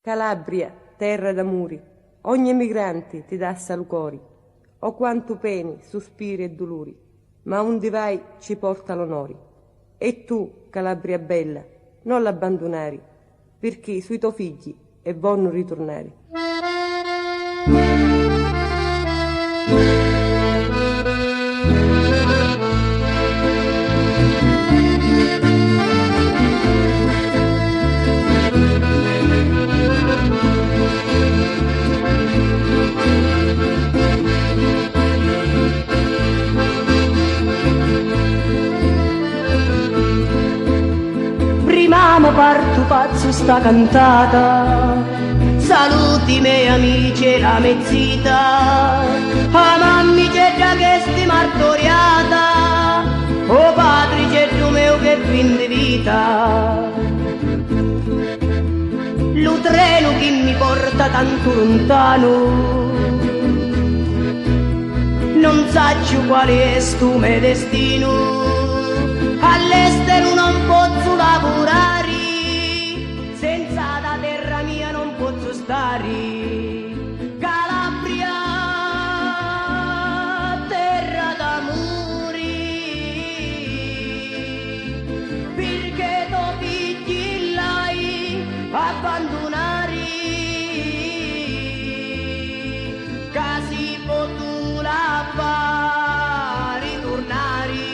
Calabria, terra d'amori, ogni emigrante ti dà salucori. O quanto peni, sospiri e dolori, ma onde vai ci porta l'onore. E tu, Calabria bella, non l'abbandonare, perché sui tuoi figli è buono ritornare. Prima mi parto pazzo sta cantata, saluti i miei amici e la mezzita, a mammi c'è già che sti martoriata, o padre c'è giù mio che fin di vita. Lo treno che mi porta tanto lontano, non saggio quale è sto mio destino. All'estero non posso lavorare, senza la terra mia non posso stare. Calabria, terra d'amori, perché tu figli l'hai abbandonare, casi potu la fa ritornare.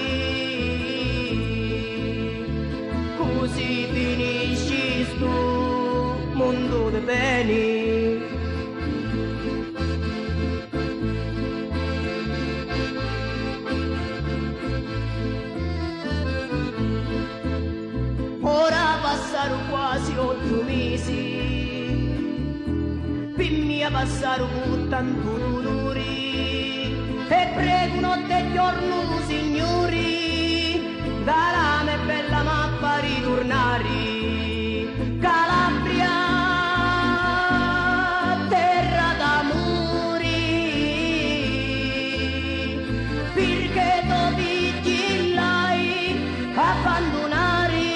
Così finisci sto mondo di bene. Ora passano quasi 8 mesi, per me passano con tanto dolore, e prego notte e giorno, signori, dalla me bella mappa ritornare. Calabria, terra d'amori, perché tu figli l'hai abbandonare,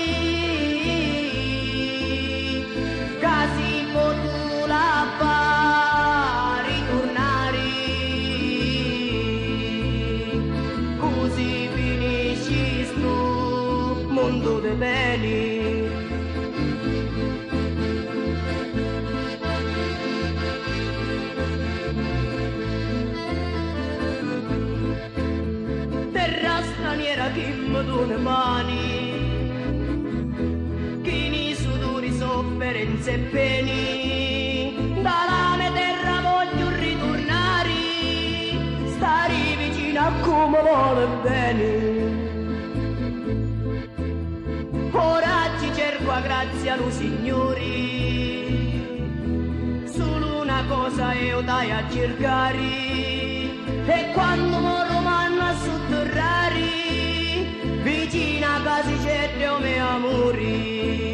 casi potu la fa ritornare. Così finisci sto mondo de bene. Terra straniera che mi dona mani, che nei sudori, sofferenze e peni, dalla mia terra voglio ritornare, stare vicino a come vuole bene. Ora ci cerco a grazia lo Signore, solo una cosa io dai a cercare, e quando morro m'hanno a sotterrare, vicino a casa c'è Dio mio amore.